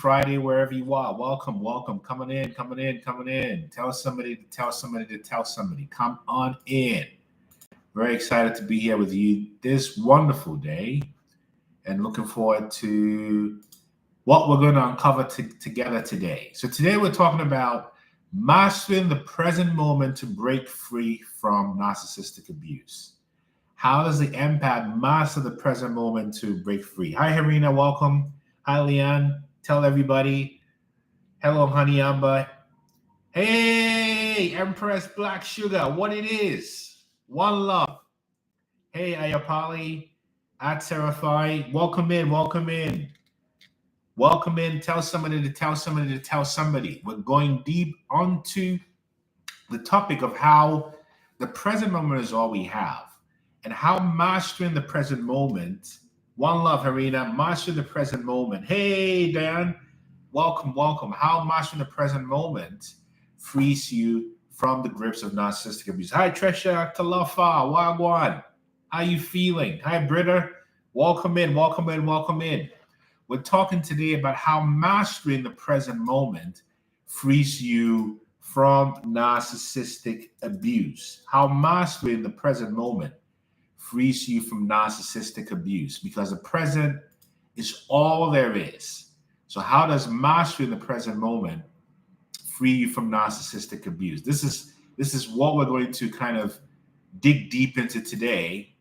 Friday, wherever you are. Welcome, welcome. Coming in, coming in, coming in. Tell somebody to tell somebody to tell somebody. Come on in. Very excited to be here with you this wonderful day and looking forward to what we're going to uncover together today. So today we're talking about mastering the present moment to break free from narcissistic abuse. How does the empath master the present moment to break free? Hi, Harina. Welcome. Hi, Leanne. Tell everybody. Hello, Honey Amber. Hey, Empress Black Sugar. What it is. One love. Hey, Ayapali. At Serafai. Welcome in. Welcome in. Welcome in. Tell somebody to tell somebody to tell somebody. We're going deep onto the topic of how the present moment is all we have and how mastering the present moment. One love, Harina. Mastering the present moment. Hey, Dan. Welcome, welcome. How mastering the present moment frees you from the grips of narcissistic abuse. Hi, Tresha. Talafa. Wagwan. How you feeling? Hi, Britta. Welcome in, welcome in, welcome in. We're talking today about how mastering the present moment frees you from narcissistic abuse. How mastering the present moment frees you from narcissistic abuse, because the present is all there is. So how does mastering the present moment free you from narcissistic abuse? This is what we're going to kind of dig deep into today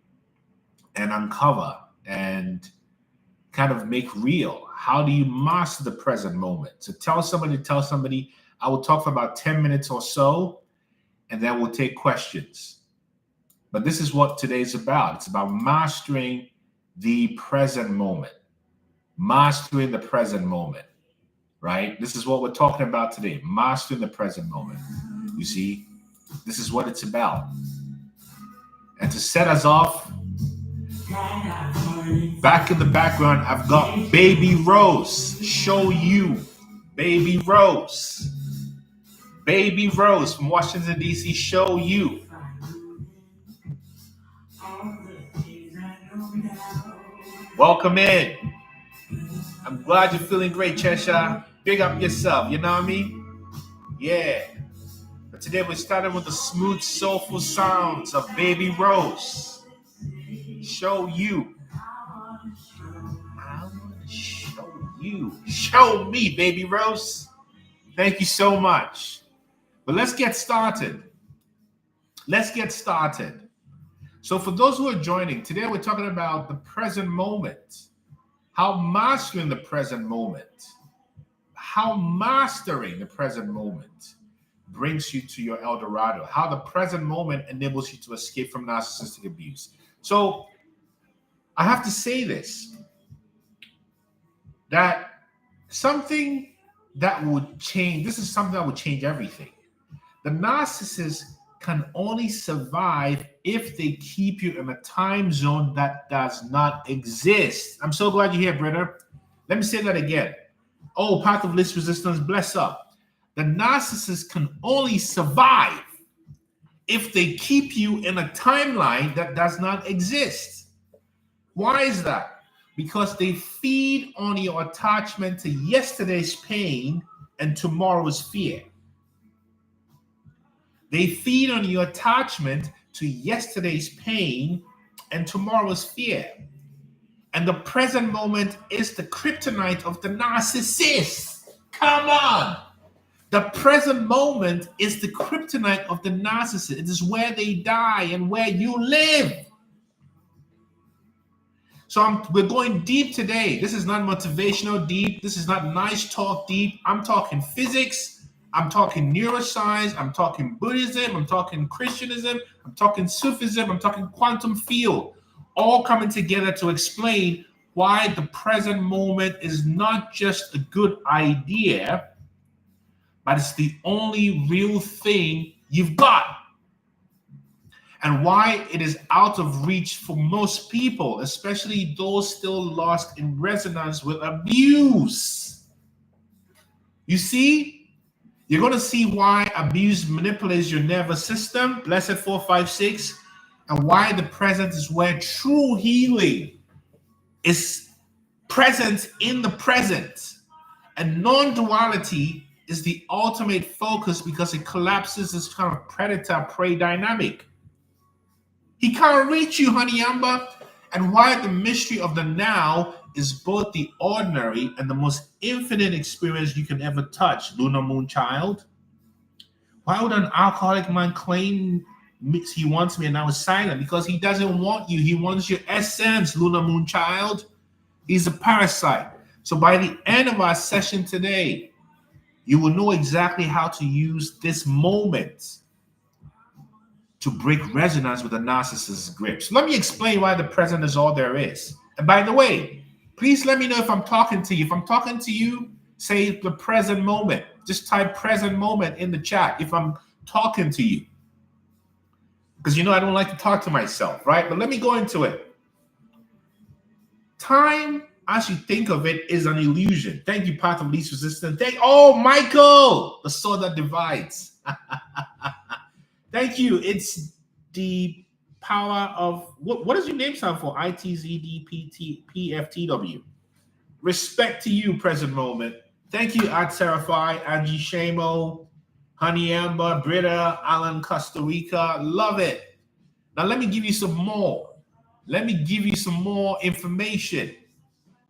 and uncover and kind of make real. How do you master the present moment? So tell somebody. I will talk for about 10 minutes or so, and then we'll take questions. But this is what today's about. It's about mastering the present moment. Mastering the present moment, right? This is what we're talking about today. Mastering the present moment. You see, this is what it's about. And to set us off, back in the background, I've got Baby Rose. Show you. Baby Rose. Baby Rose from Washington, D.C. Show you. Welcome in. I'm glad you're feeling great, Cheshire. Big up yourself, you know what I mean? Yeah. But today we're starting with the smooth, soulful sounds of Baby Rose. Show you. I want to show you. Show me, Baby Rose. Thank you so much. But let's get started. Let's get started. So for those who are joining, today we're talking about the present moment. How mastering the present moment. How mastering the present moment brings you to your El Dorado. How the present moment enables you to escape from narcissistic abuse. So I have to say this, that something that would change, this is something that would change everything. The narcissist can only survive if they keep you in a time zone that does not exist. I'm so glad you're here, Britta. Let me say that again. Oh, path of least resistance, bless up. The narcissist can only survive if they keep you in a timeline that does not exist. Why is that? Because they feed on your attachment to yesterday's pain and tomorrow's fear. They feed on your attachment to yesterday's pain and tomorrow's fear. And the present moment is the kryptonite of the narcissist. Come on. The present moment is the kryptonite of the narcissist. It is where they die and where you live. So we're going deep today. This is not motivational deep. This is not nice talk deep. I'm talking physics. I'm talking neuroscience, I'm talking Buddhism, I'm talking Christianism, I'm talking Sufism, I'm talking quantum field, all coming together to explain why the present moment is not just a good idea, but it's the only real thing you've got. And why it is out of reach for most people, especially those still lost in resonance with abuse. You see? You're going to see why abuse manipulates your nervous system, Blessed 456, and why the present is where true healing is present in the present. And non-duality is the ultimate focus because it collapses this kind of predator-prey dynamic. He can't reach you, honey Amber. And why the mystery of the now is both the ordinary and the most infinite experience you can ever touch, Lunar Moon Child. Why would an alcoholic man claim he wants me and now is silent? Because he doesn't want you. He wants your essence, Lunar Moon Child. He's a parasite. So by the end of our session today, you will know exactly how to use this moment to break resonance with the narcissist's grip. So let me explain why the present is all there is. And by the way, please let me know if I'm talking to you. If I'm talking to you, say the present moment. Just type present moment in the chat if I'm talking to you. Because you know I don't like to talk to myself, right? But let me go into it. Time, as you think of it, is an illusion. Thank you, Path of Least Resistance. Oh, Michael, the sword that divides. Thank you. It's the power of, what does your name stand for? ITZDPTPFTW. Respect to you, present moment. Thank you, Ad Serafai, Angie Shamo, Honey Amber, Britta, Alan, Costa Rica. Love it. Now let me give you some more. Let me give you some more information.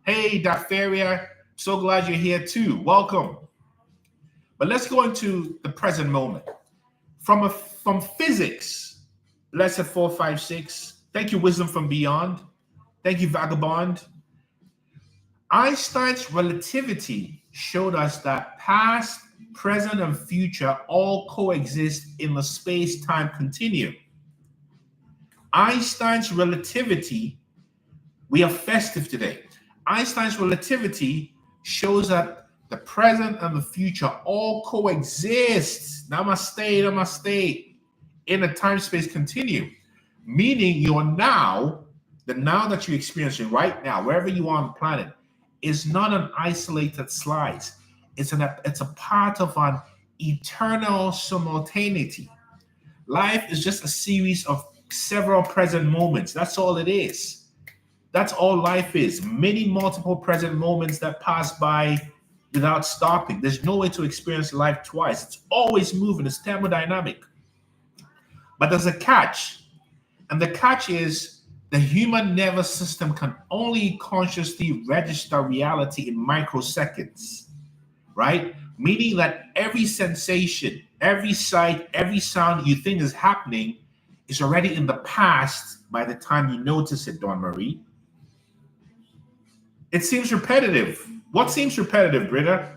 Hey, Daferia, so glad you're here too. Welcome. But let's go into the present moment. From physics, lesson 456. Thank you, Wisdom from Beyond. Thank you, Vagabond. Einstein's relativity showed us that past, present, and future all coexist in the space-time continuum. Einstein's relativity, we are festive today. Einstein's relativity shows that the present and the future all coexist. Namaste, namaste. In a time-space continuum, meaning your now, the now that you're experiencing right now, wherever you are on the planet, is not an isolated slice. It's a part of an eternal simultaneity. Life is just a series of several present moments. That's all it is. That's all life is. Many multiple present moments that pass by without stopping. There's no way to experience life twice. It's always moving. It's thermodynamic. But there's a catch, and the catch is the human nervous system can only consciously register reality in microseconds, right? Meaning that every sensation, every sight, every sound you think is happening is already in the past by the time you notice it, Dawn Marie. It seems repetitive. What seems repetitive, Britta?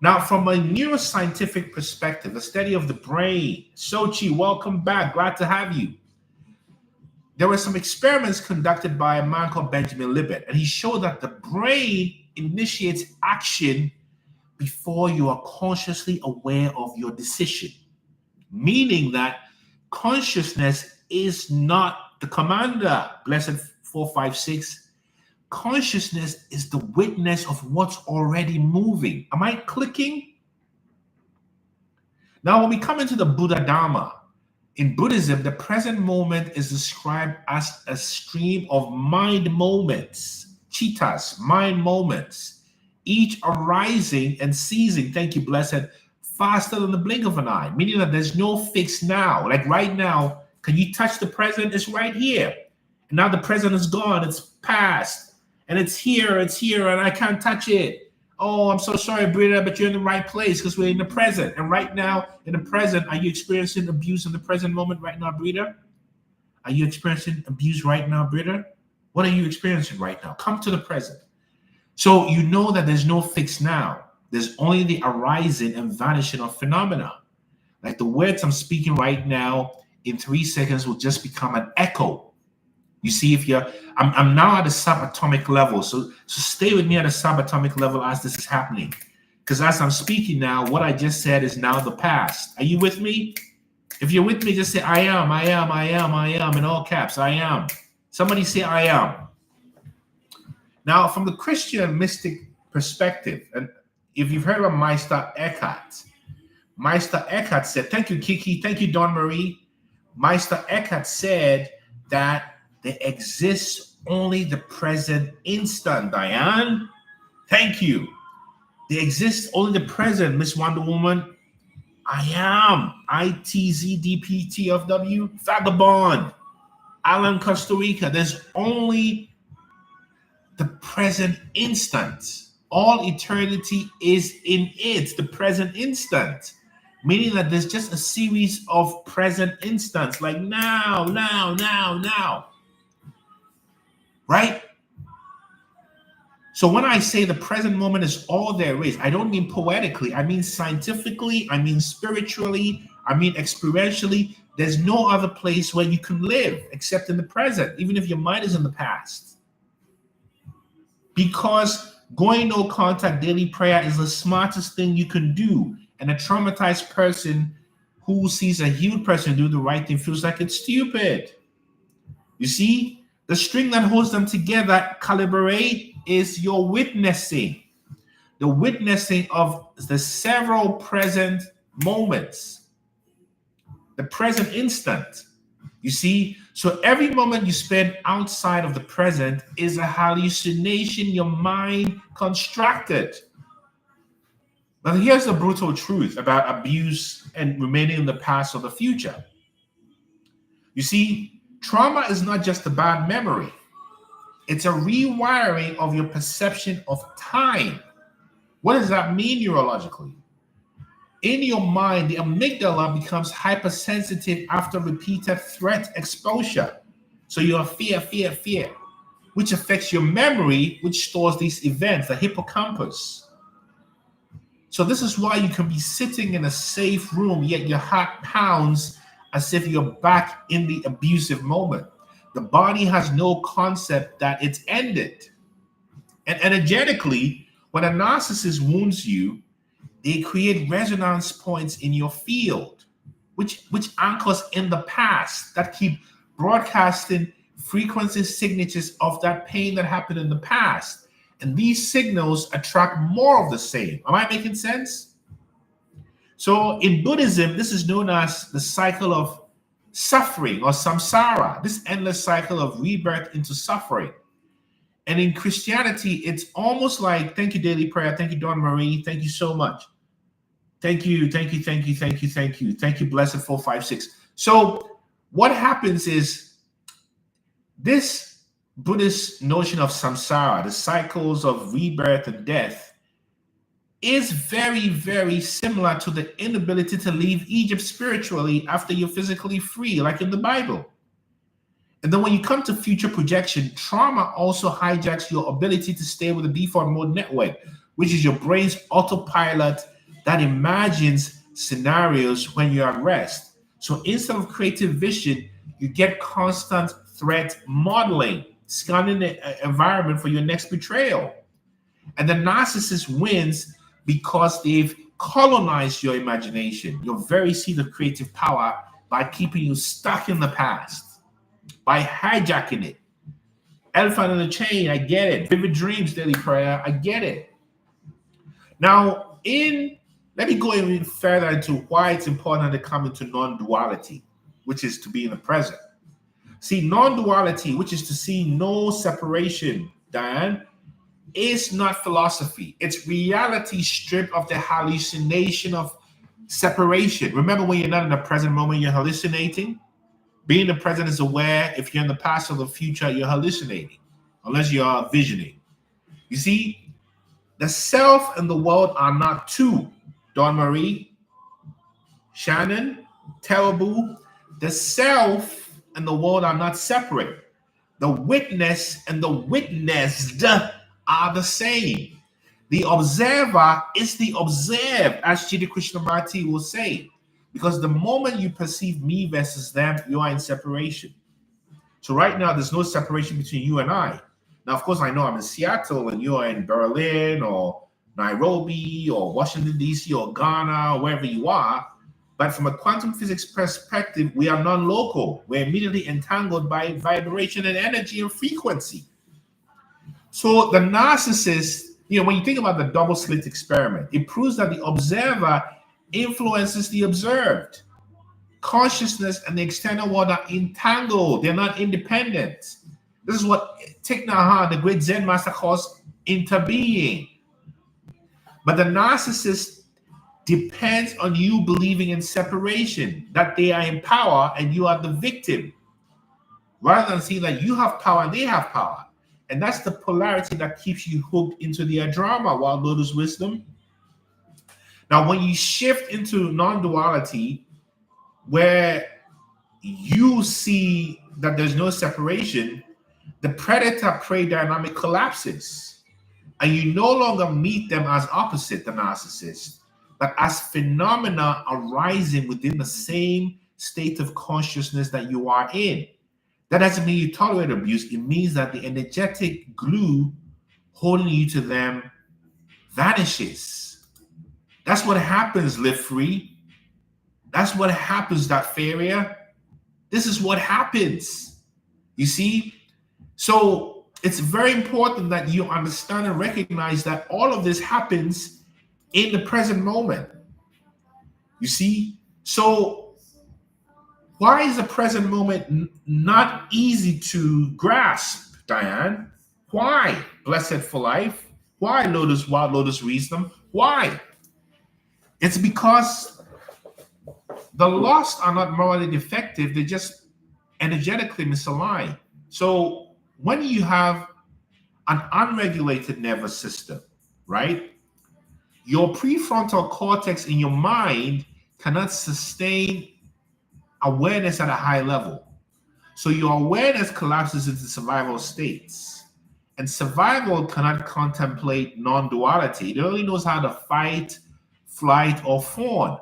Now, from a neuroscientific perspective, the study of the brain, Sochi, welcome back. Glad to have you. There were some experiments conducted by a man called Benjamin Libet, and he showed that the brain initiates action before you are consciously aware of your decision, meaning that consciousness is not the commander, Blessed 456. Consciousness is the witness of what's already moving. Am I clicking? Now, when we come into the Buddha Dharma, in Buddhism, the present moment is described as a stream of mind moments, chittas, mind moments, each arising and ceasing, thank you, Blessed, faster than the blink of an eye, meaning that there's no fixed now. Like right now, can you touch the present? It's right here. And now the present is gone, it's past. And it's here, and I can't touch it. Oh, I'm so sorry, Britta, but you're in the right place because we're in the present. And right now, in the present, are you experiencing abuse in the present moment right now, Britta? Are you experiencing abuse right now, Britta? What are you experiencing right now? Come to the present. So you know that there's no fixed now. There's only the arising and vanishing of phenomena. Like the words I'm speaking right now in 3 seconds will just become an echo. You see, I'm now at a subatomic level. So stay with me at a subatomic level as this is happening. Because as I'm speaking now, what I just said is now the past. Are you with me? If you're with me, just say, I am, in all caps, I am. Somebody say, I am. Now, from the Christian mystic perspective, and if you've heard of Meister Eckhart said, thank you, Kiki, thank you, Dawn Marie. Meister Eckhart said that there exists only the present instant, Diane. Thank you. They exist only in the present, Miss Wonder Woman. I am ITZDPTFW, Vagabond, Alan, Costa Rica. There's only the present instant. All eternity is in it, the present instant. Meaning that there's just a series of present instants, like now, now, now, now. Right? So when I say the present moment is all there is, I don't mean poetically. I mean scientifically. I mean spiritually. I mean experientially. There's no other place where you can live except in the present, even if your mind is in the past. Because going no contact daily prayer is the smartest thing you can do. And a traumatized person who sees a healed person do the right thing feels like it's stupid. You see, the string that holds them together, collaborate, is your witnessing. The witnessing of the several present moments, the present instant. You see, so every moment you spend outside of the present is a hallucination your mind constructed. But here's the brutal truth about abuse and remaining in the past or the future. You see, trauma is not just a bad memory. It's a rewiring of your perception of time. What does that mean neurologically? In your mind, the amygdala becomes hypersensitive after repeated threat exposure. So you have fear, fear, fear, which affects your memory, which stores these events, the hippocampus. So this is why you can be sitting in a safe room, yet your heart pounds as if you're back in the abusive moment. The body has no concept that it's ended. And energetically, when a narcissist wounds you, they create resonance points in your field, which anchors in the past that keep broadcasting frequency signatures of that pain that happened in the past. And these signals attract more of the same. Am I making sense? So in Buddhism, this is known as the cycle of suffering or samsara, this endless cycle of rebirth into suffering. And in Christianity, it's almost like, thank you, daily prayer. Thank you, Dawn Marie. Thank you so much. Thank you, thank you, thank you, thank you, thank you. Thank you, blessed 456. So what happens is this Buddhist notion of samsara, the cycles of rebirth and death, is very, very similar to the inability to leave Egypt spiritually after you're physically free, like in the Bible. And then when you come to future projection, trauma also hijacks your ability to stay with the default mode network, which is your brain's autopilot that imagines scenarios when you're at rest. So instead of creative vision, you get constant threat modeling, scanning the environment for your next betrayal. And the narcissist wins because they've colonized your imagination, your very seat of creative power, by keeping you stuck in the past, by hijacking it. Elephant in the chain, I get it. Vivid dreams, daily prayer, I get it. Now, let me go even further into why it's important to come into non-duality, which is to be in the present. See, non-duality, which is to see no separation, Diane, is not philosophy. It's reality stripped of the hallucination of separation. Remember, when you're not in the present moment, you're hallucinating. Being the present is aware. If you're in the past or the future, you're hallucinating, unless you are visioning. You see, the self and the world are not two. Dawn Marie, Shannon, Terrible. The self and the world are not separate. The witness and the witnessed are the same. The observer is the observed, as Chidi Krishnamurti will say, because the moment you perceive me versus them, you are in separation. So right now, there's no separation between you and I. Now, of course, I know I'm in Seattle and you're in Berlin or Nairobi or Washington, D.C. or Ghana or wherever you are. But from a quantum physics perspective, we are non-local. We're immediately entangled by vibration and energy and frequency. So the narcissist, when you think about the double slit experiment, it proves that the observer influences the observed. Consciousness and the external world are entangled. They're not independent. This is what Thich Nhat Hanh, the great Zen master, calls interbeing. But the narcissist depends on you believing in separation, that they are in power and you are the victim, rather than seeing that you have power and they have power. And that's the polarity that keeps you hooked into their drama. While Lotus wisdom. Now, when you shift into non-duality, where you see that there's no separation, the predator-prey dynamic collapses. And you no longer meet them as opposite, the narcissist, but as phenomena arising within the same state of consciousness that you are in. That doesn't mean you tolerate abuse. It means that the energetic glue holding you to them vanishes. That's what happens, Live Free. That's what happens, that failure. This is what happens. You see? So it's very important that you understand and recognize that all of this happens in the present moment. You see? So why is the present moment not easy to grasp, Diane? Why? Blessed for life. Why, Lotus, Wild Lotus Wisdom? Why? It's because the lost are not morally defective. They're just energetically misaligned. So when you have an unregulated nervous system, right? Your prefrontal cortex in your mind cannot sustain awareness at a high level. So your awareness collapses into survival states. And survival cannot contemplate non-duality. It only knows how to fight, flight, or fawn.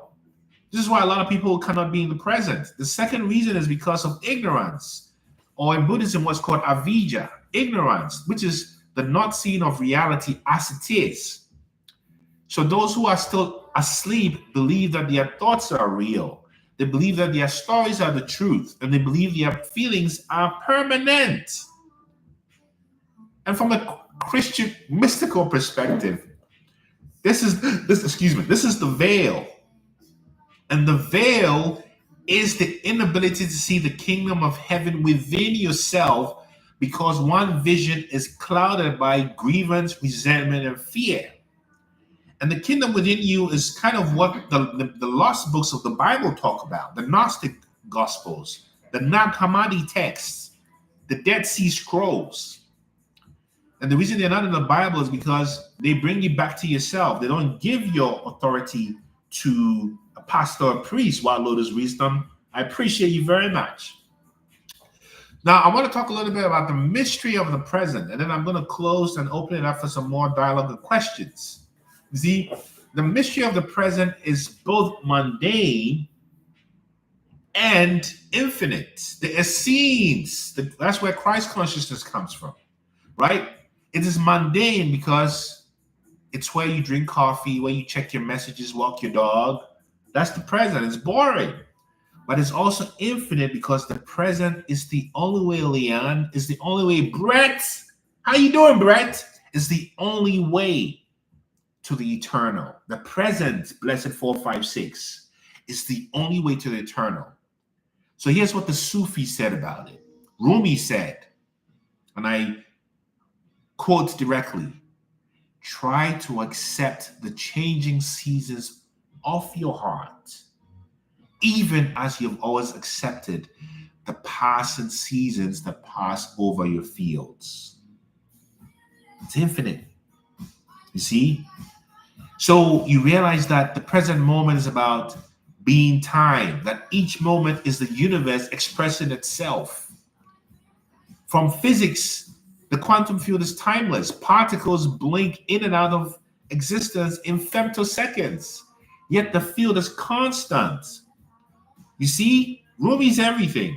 This is why a lot of people cannot be in the present. The second reason is because of ignorance, or in Buddhism, what's called avijja, ignorance, which is the not seeing of reality as it is. So those who are still asleep believe that their thoughts are real. They believe that their stories are the truth, and they believe their feelings are permanent. And from a Christian mystical perspective, this is the veil. And the veil is the inability to see the kingdom of heaven within yourself, because one vision is clouded by grievance, resentment, and fear. And the kingdom within you is kind of what the lost books of the Bible talk about, the Gnostic Gospels, the Nag Hammadi texts, the Dead Sea Scrolls. And the reason they're not in the Bible is because they bring you back to yourself. They don't give your authority to a pastor or priest. Wild Lotus Wisdom, I appreciate you very much. Now, I want to talk a little bit about the mystery of the present, and then I'm going to close and open it up for some more dialogue and questions. See, the mystery of the present is both mundane and infinite. The Essenes, that's where Christ consciousness comes from, right? It is mundane because it's where you drink coffee, where you check your messages, walk your dog. That's the present. It's boring. But it's also infinite because the present is the only way, Leon, is the only way. Brett, how you doing, Brett? Is the only way to the eternal. The present, blessed 456, is the only way to the eternal. So here's what the Sufi said about it. Rumi said, and I quote directly, try to accept the changing seasons of your heart, even as you've always accepted the passing seasons that pass over your fields. It's infinite. You see? So you realize that the present moment is about being time, that each moment is the universe expressing itself. From physics, the quantum field is timeless. Particles blink in and out of existence in femtoseconds, yet the field is constant. You see, Rumi's everything.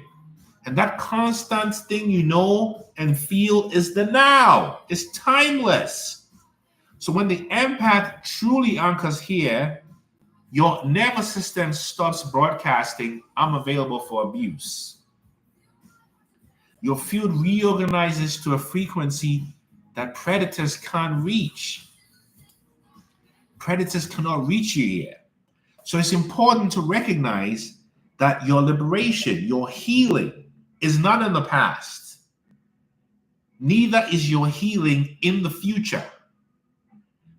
And that constant thing you know and feel is the now. It's timeless. So when the empath truly anchors here, your nervous system stops broadcasting, I'm available for abuse. Your field reorganizes to a frequency that predators can't reach. Predators cannot reach you here. So it's important to recognize that your liberation, your healing is not in the past. Neither is your healing in the future.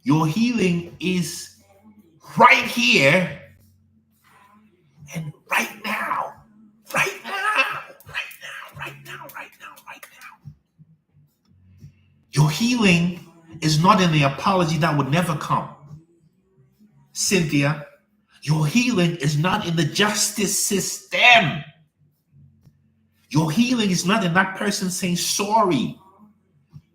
Your healing is right here and right now. Right now. Right now. Right now. Right now. Right now. Your healing is not in the apology that would never come. Cynthia, your healing is not in the justice system. Your healing is not in that person saying sorry.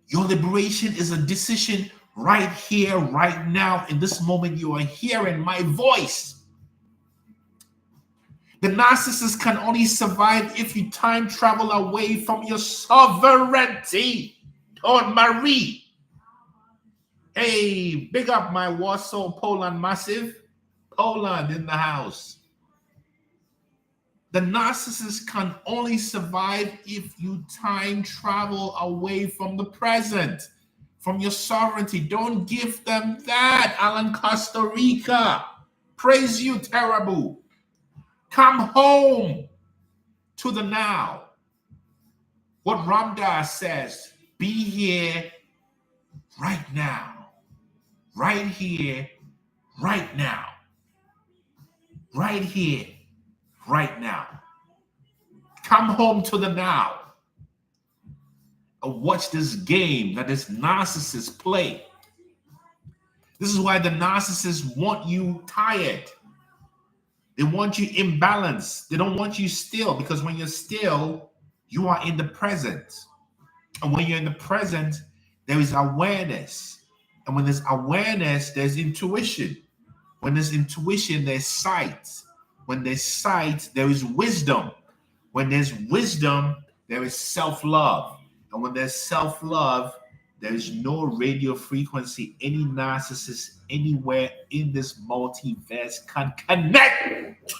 Your liberation is a decision right here, right now. In this moment, you are hearing my voice. The narcissist can only survive if you time travel away from your sovereignty. Don Marie. Hey, big up my Warsaw, Poland massive. Poland in the house. The narcissist can only survive if you time travel away from the present, from your sovereignty. Don't give them that, Alan Costa Rica. Praise you, terrible. Come home to the now. What Ramdas says, be here right now. Right here, right now. Right here, right now. Come home to the now. And watch this game that this narcissist play. This is why the narcissists want you tired. They want you imbalanced. They don't want you still, because when you're still, you are in the present. And when you're in the present, there is awareness. And when there's awareness, there's intuition. When there's intuition, there's sight. When there's sight, there is wisdom. When there's wisdom, there is self-love. And when there's self-love, there is no radio frequency any narcissist anywhere in this multiverse can connect to.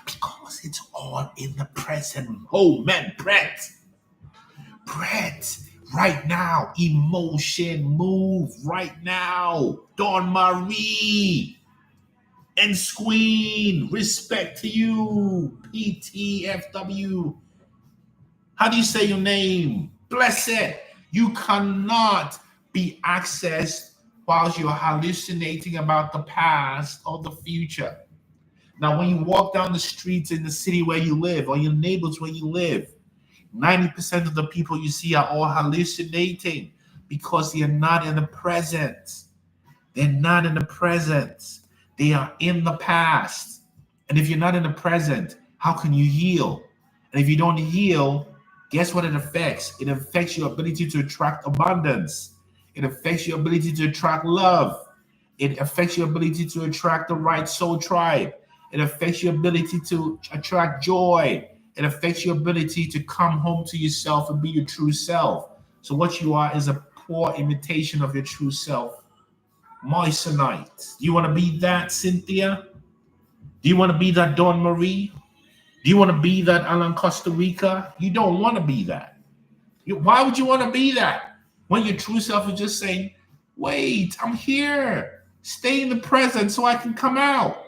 Because it's all in the present moment, Brett. Right now. Emotion, move right now. Dawn Marie. And Squeen, respect to you. PTFW. How do you say your name? Blessed. You cannot be accessed whilst you're hallucinating about the past or the future. Now, when you walk down the streets in the city where you live or your neighbors where you live, 90% of the people you see are all hallucinating because they are not in the present. They're not in the present. They are in the past. And if you're not in the present, how can you heal? And if you don't heal, guess what it affects? It affects your ability to attract abundance. It affects your ability to attract love. It affects your ability to attract the right soul tribe. It affects your ability to attract joy. It affects your ability to come home to yourself and be your true self. So what you are is a poor imitation of your true self. Moissanite. Do you want to be that, Cynthia? Do you want to be that Dawn Marie? Do you want to be that Alan Costa Rica? You don't want to be that. Why would you want to be that? When your true self is just saying, wait, I'm here. Stay in the present so I can come out.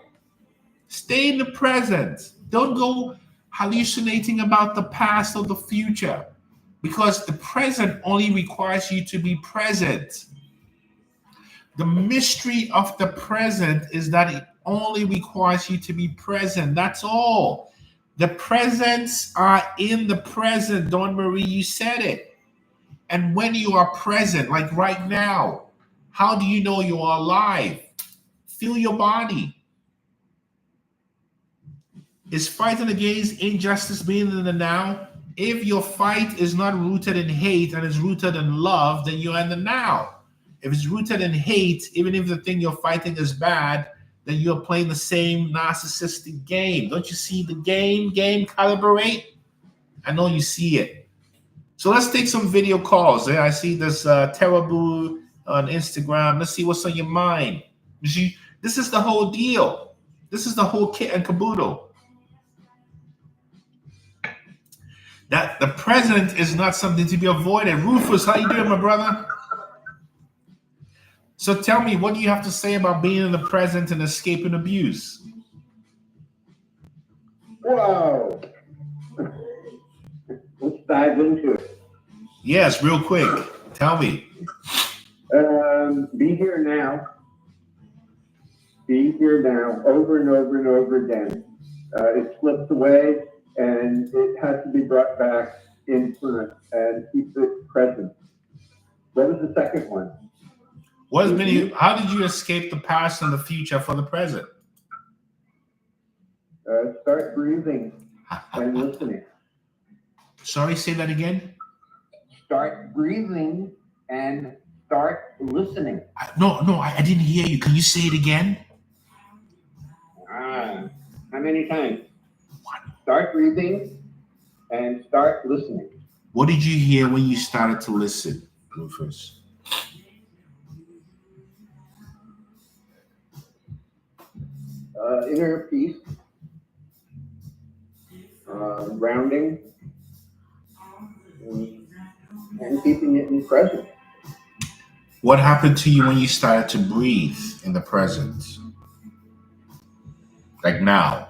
Stay in the present. Don't go hallucinating about the past or the future, because the present only requires you to be present. The mystery of the present is that it only requires you to be present. That's all. The presents are in the present. Dawn Marie, you said it. And when you are present, like right now, how do you know you are alive? Feel your body. Is fighting against injustice being in the now? If your fight is not rooted in hate and is rooted in love, then you're in the now. If it's rooted in hate, even if the thing you're fighting is bad, then you're playing the same narcissistic game. Don't you see the game calibrate? I know you see it. So let's take some video calls. I see this Terrible on Instagram. Let's see what's on your mind. This is the whole deal. This is the whole kit and caboodle. That the present is not something to be avoided. Rufus, how you doing, my brother? So tell me, what do you have to say about being in the present and escaping abuse? Wow. Let's dive into it. Yes, real quick. Tell me. Be here now. Be here now, over and over and over again. It slips away, and it has to be brought back in front and keep it present. What was the second one? How did you escape the past and the future for the present? Start breathing and listening. Sorry, say that again. Start breathing and start listening. No, I didn't hear you. Can you say it again? How many times? Start breathing and start listening. What did you hear when you started to listen, Rufus? Inner peace, grounding, and keeping it in present. What happened to you when you started to breathe in the present? Like now?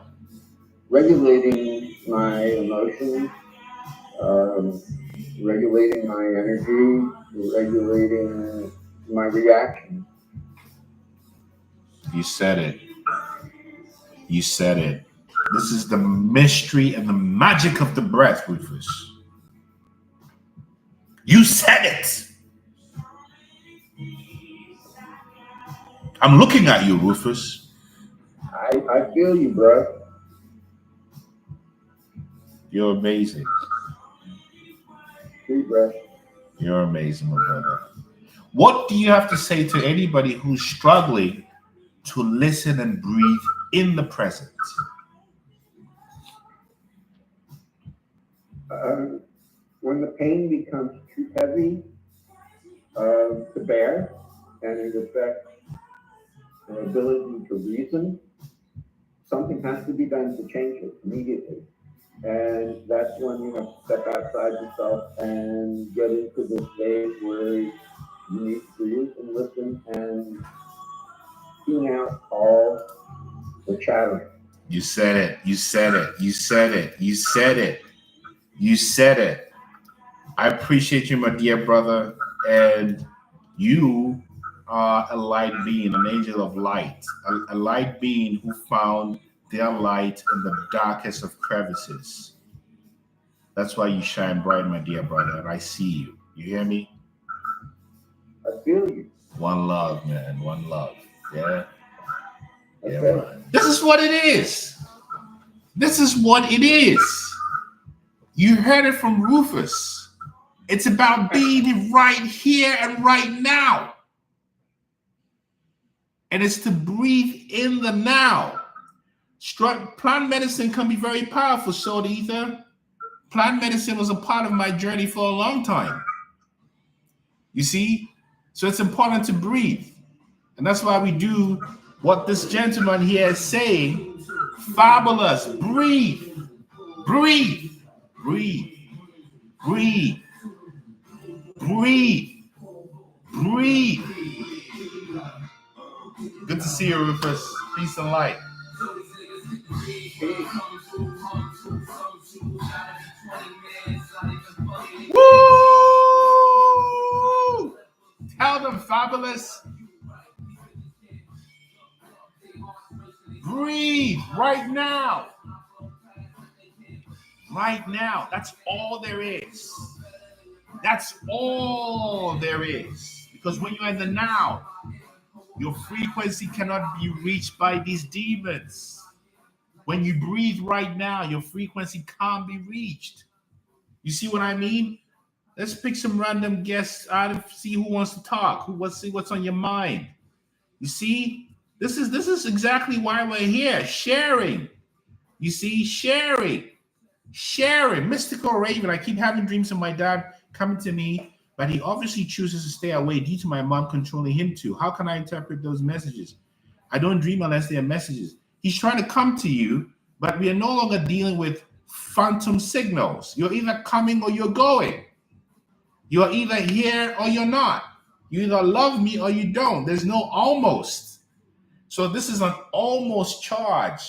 Regulating my emotions, regulating my energy, regulating my reaction. You said it. You said it. This is the mystery and the magic of the breath, Rufus. You said it. I'm looking at you, Rufus. I feel you, bro. You're amazing. Deep breath. You're amazing, my brother. What do you have to say to anybody who's struggling to listen and breathe in the present? When the pain becomes too heavy to bear and it affects the ability to reason, something has to be done to change it immediately. And that's when you have to step outside yourself and get into this stage where you need to breathe and listen and tune out all the chattering. You said it. You said it. You said it. You said it. You said it. I appreciate you, my dear brother. And you are a light being, an angel of light, a light being who found their light in the darkest of crevices. That's why you shine bright, my dear brother. And I see you. You hear me? I feel you. One love, man. One love. Yeah. Okay. Yeah, man. This is what it is. This is what it is. You heard it from Rufus. It's about being right here and right now. And it's to breathe in the now. Plant medicine can be very powerful, Soul Ether. Plant medicine was a part of my journey for a long time. You see? So it's important to breathe. And that's why we do what this gentleman here is saying. Fabulous. Breathe. Breathe. Breathe. Breathe. Breathe. Breathe. Good to see you, Rufus. Peace and light. Woo! Tell them, Fabulous. Breathe right now. Right now. That's all there is. That's all there is. Because when you're in the now, your frequency cannot be reached by these demons. When you breathe right now, your frequency can't be reached. You see what I mean? Let's pick some random guests out and see who wants to talk. See what's on your mind. You see? This is exactly why we're here. Sharing. You see? Sharing. Mystical Raven. I keep having dreams of my dad coming to me, but he obviously chooses to stay away due to my mom controlling him too. How can I interpret those messages? I don't dream unless they are messages. He's trying to come to you, but we are no longer dealing with phantom signals. You're either coming or you're going. You're either here or you're not. You either love me or you don't. There's no almost. So this is an almost charge.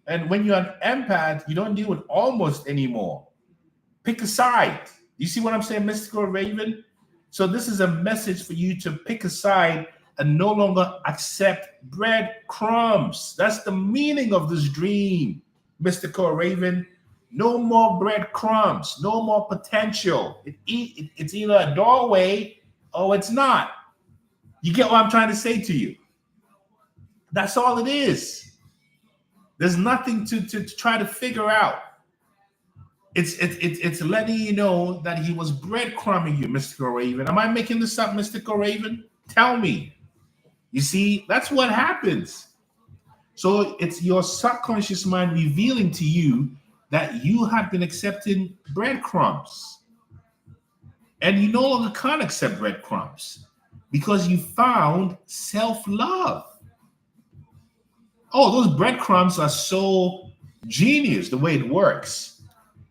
And when you're an empath, you don't deal with almost anymore. Pick a side. You see what I'm saying, Mystical Raven? So this is a message for you to pick a side and no longer accept breadcrumbs. That's the meaning of this dream, Mystical Raven. No more breadcrumbs, no more potential. It's either a doorway or it's not. You get what I'm trying to say to you? That's all it is. There's nothing to try to figure out. It's letting you know that he was breadcrumbing you, Mystical Raven. Am I making this up, Mystical Raven? Tell me. You see, that's what happens. So it's your subconscious mind revealing to you that you have been accepting breadcrumbs. And you no longer can't accept breadcrumbs because you found self-love. Oh, those breadcrumbs are so genius the way it works.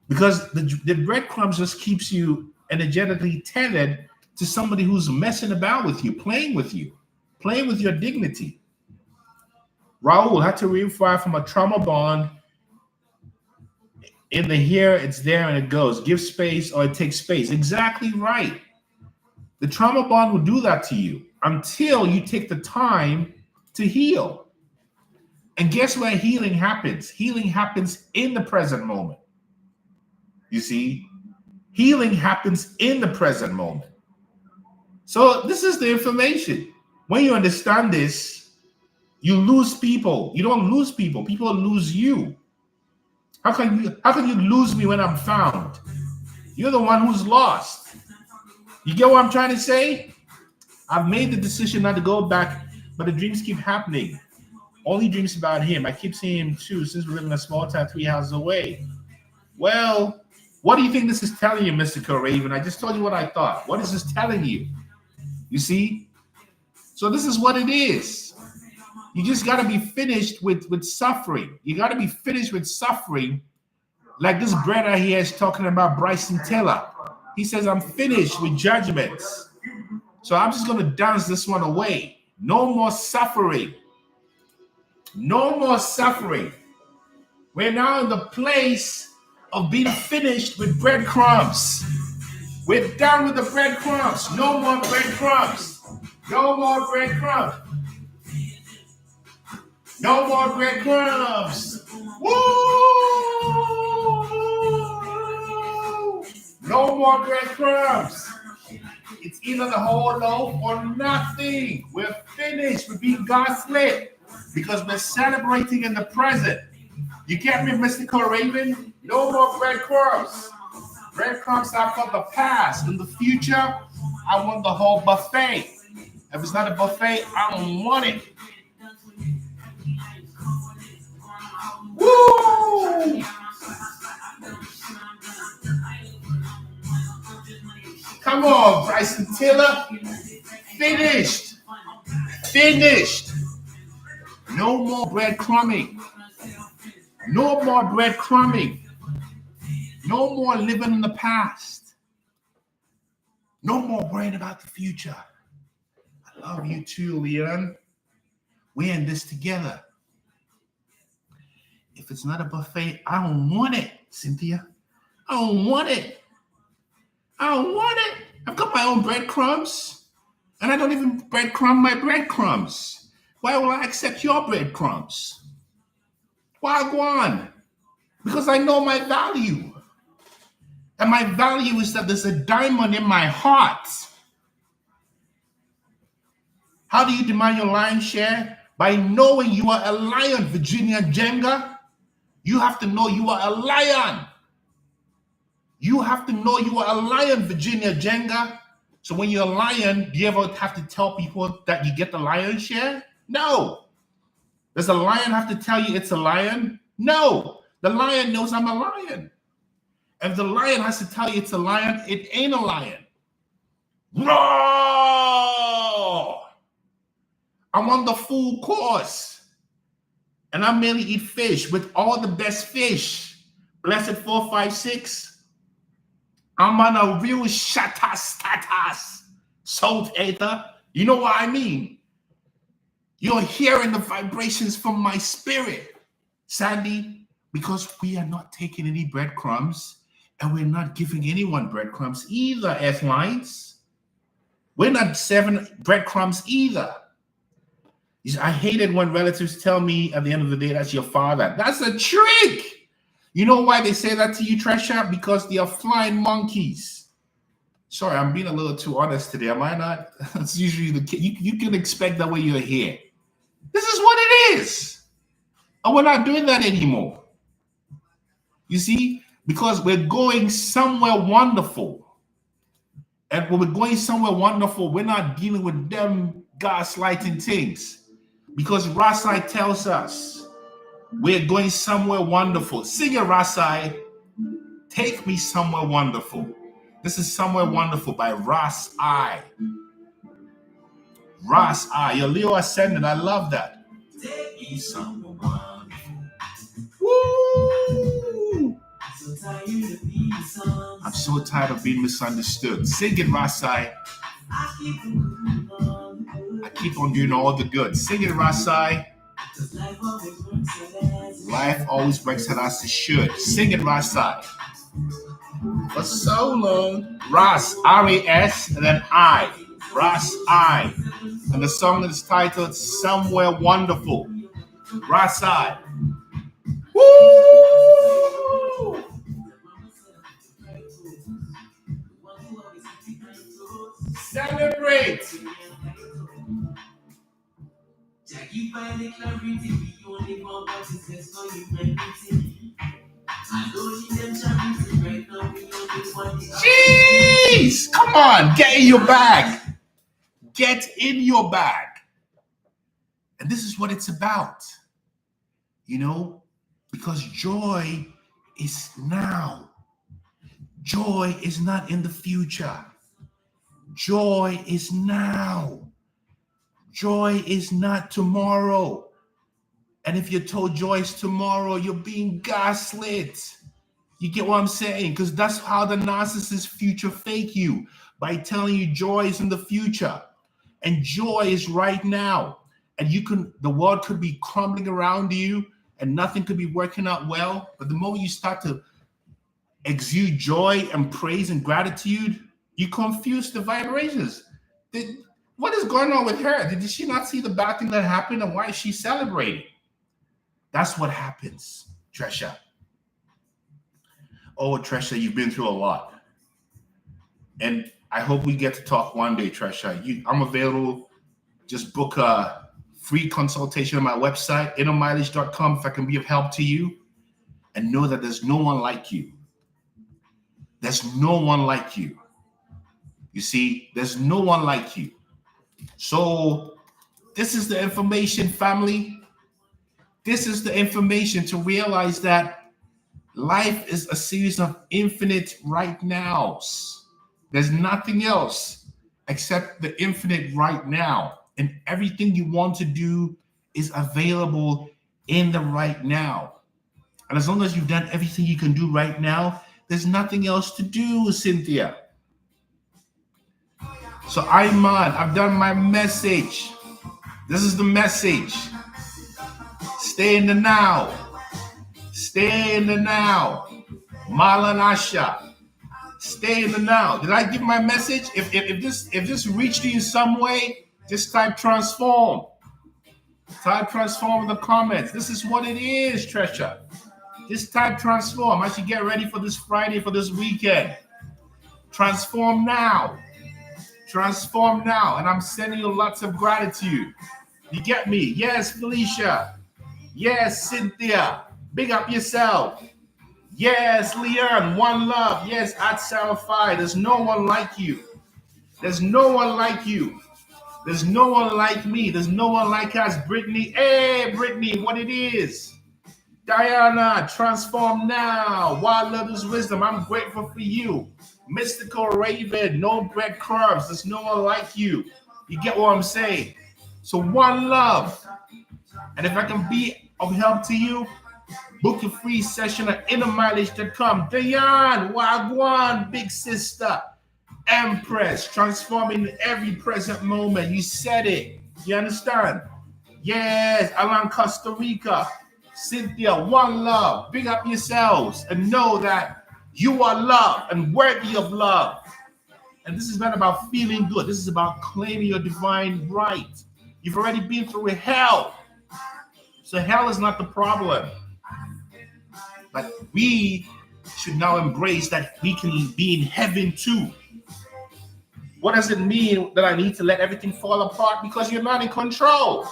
Because the breadcrumbs just keeps you energetically tethered to somebody who's messing about with you, playing with your dignity. Raul had to refire from a trauma bond. In the here, it's there and it goes. Give space or it takes space. Exactly right. The trauma bond will do that to you until you take the time to heal. And guess where healing happens? Healing happens in the present moment. You see, healing happens in the present moment. So this is the information. When you understand this, you lose people. You don't lose people. People lose you. How can you lose me when I'm found? You're the one who's lost. You get what I'm trying to say? I've made the decision not to go back, but the dreams keep happening. Only dreams about him. I keep seeing him too since we live in a small town 3 houses away. Well, what do you think this is telling you, Mystical Raven? I just told you what I thought. What is this telling you? You see? So this is what it is. You just got to be finished with suffering. You got to be finished with suffering. Like this brother here is talking about Bryson Taylor. He says, I'm finished with judgments. So I'm just going to dance this one away. No more suffering. No more suffering. We're now in the place of being finished with breadcrumbs. We're done with the breadcrumbs. No more breadcrumbs. No more breadcrumbs. No more breadcrumbs. Woo! No more breadcrumbs. It's either the whole loaf or nothing. We're finished with being gaslit because we're celebrating in the present. You get me, Mystical Raven? No more breadcrumbs. Breadcrumbs are for the past. In the future, I want the whole buffet. If it's not a buffet, I don't want it. Woo! Come on, Bryson Taylor. Finished. Finished. No more breadcrumbing. No more breadcrumbing. No more living in the past. No more worrying about the future. I love you too, Leon. We're in this together. If it's not a buffet, I don't want it, Cynthia. I don't want it. I don't want it. I've got my own breadcrumbs, and I don't even breadcrumb my breadcrumbs. Why will I accept your breadcrumbs? Why go on? Because I know my value. And my value is that there's a diamond in my heart. How do you demand your lion's share? By knowing you are a lion, Virginia Jenga. You have to know you are a lion. You have to know you are a lion, Virginia Jenga. So when you're a lion, do you ever have to tell people that you get the lion's share? No. Does a lion have to tell you it's a lion? No. The lion knows I'm a lion. If the lion has to tell you it's a lion, it ain't a lion. Roar! I'm on the full course. And I mainly eat fish with all the best fish. Blessed 456. I'm on a real shatas status. Salt ether. You know what I mean? You're hearing the vibrations from my spirit. Sandy, because we are not taking any breadcrumbs and we're not giving anyone breadcrumbs either, F-lines. We're not serving breadcrumbs either. I hate it when relatives tell me at the end of the day that's your father. That's a trick. You know why they say that to you, Tresha? Because they are flying monkeys. Sorry, I'm being a little too honest today. Am I not? That's usually the case. You can expect that when you're here. This is what it is. And we're not doing that anymore. You see? Because we're going somewhere wonderful. And when we're going somewhere wonderful, we're not dealing with them gaslighting things. Because Rasai tells us we're going somewhere wonderful. Sing it, Rasai. Take me somewhere wonderful. This is Somewhere Wonderful by Ras I. Ras I. Your Leo Ascendant. I love that. Take me somewhere wonderful. Woo! I'm so tired of being misunderstood. Sing it, Rasai. I keep on doing all the good. Sing it, Rasai. Life always works as it should. Sing it, Rasai. For so long, Ras, R-A-S, and then I. Ras, I. And the song is titled Somewhere Wonderful. Rasai. Woo! Celebrate! Jeez! Come on, get in your bag. Get in your bag. And this is what it's about. You know, because joy is now. Joy is not in the future. Joy is now. Joy is not tomorrow. And if you're told joy is tomorrow, you're being gaslit. You get what I'm saying? Because that's how the narcissist future fake you, by telling you joy is in the future. And joy is right now. And the world could be crumbling around you and nothing could be working out well. But the moment you start to exude joy and praise and gratitude, you confuse the vibrations. What is going on with her? Did she not see the bad thing that happened, and why is she celebrating? That's what happens, Tresha. Oh, Tresha, you've been through a lot. And I hope we get to talk one day, Tresha. I'm available. Just book a free consultation on my website, innermileage.com, if I can be of help to you. And know that there's no one like you. There's no one like you. You see, there's no one like you. So this is the information, family. This is the information to realize that life is a series of infinite right nows. There's nothing else except the infinite right now. And everything you want to do is available in the right now. And as long as you've done everything you can do right now, there's nothing else to do, Cynthia. So I've done my message. This is the message. Stay in the now. Stay in the now. Malanasha. Stay in the now. Did I give my message? If this reached you in some way, just type transform. Type transform in the comments. This is what it is, Tresha. Just type transform. I should get ready for this Friday, for this weekend. Transform now. Transform now. And I'm sending you lots of gratitude. You get me? Yes, Felicia. Yes, Cynthia. Big up yourself. Yes, Leon. One love. Yes, at Sarafai. There's no one like you. There's no one like you. There's no one like me. There's no one like us. Brittany. Hey, Brittany, what it is. Diana, transform now. Wild love is wisdom. I'm grateful for you. Mystical Raven, no breadcrumbs. There's no one like you. You get what I'm saying? So one love. And if I can be of help to you, book a free session at innermileage.com. Diane, Wagwan, big sister, Empress, transforming every present moment. You said it. You understand? Yes, Alan, Costa Rica. Cynthia, one love. Big up yourselves and know that you are loved and worthy of love. And this is not about feeling good. This is about claiming your divine right. You've already been through hell. So hell is not the problem. But we should now embrace that we can be in heaven too. What does it mean that I need to let everything fall apart? Because you're not in control.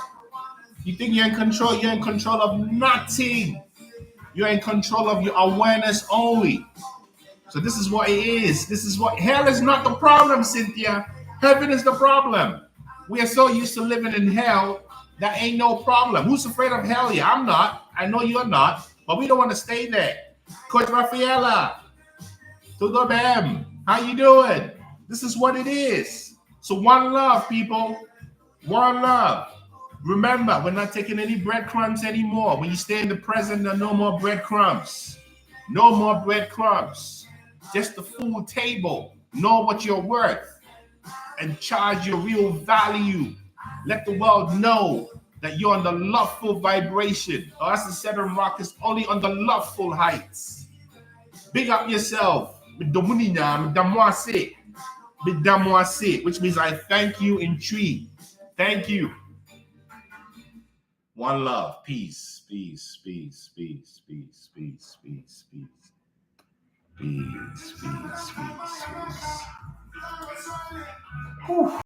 You think you're in control? You're in control of nothing. You're in control of your awareness only. So this is what it is. This is what hell is not the problem, Cynthia. Heaven is the problem. We are so used to living in hell that ain't no problem. Who's afraid of hell here? I'm not. I know you're not, but we don't want to stay there. Coach Rafaela, tudo bem? How you doing? This is what it is. So one love, people. One love. Remember, we're not taking any breadcrumbs anymore. When you stay in the present, there are no more breadcrumbs. No more breadcrumbs. Just the full table. Know what you're worth and charge your real value. Let the world know that you're on the loveful vibration. Or as the Southern Rock is only on the loveful heights. Big up yourself. Which means I thank you in tree. Thank you. One love. Peace. Peace. Peace. Peace. Peace. Peace. Peace. Peace. Peace. Peace. Peace. Peace. Peace.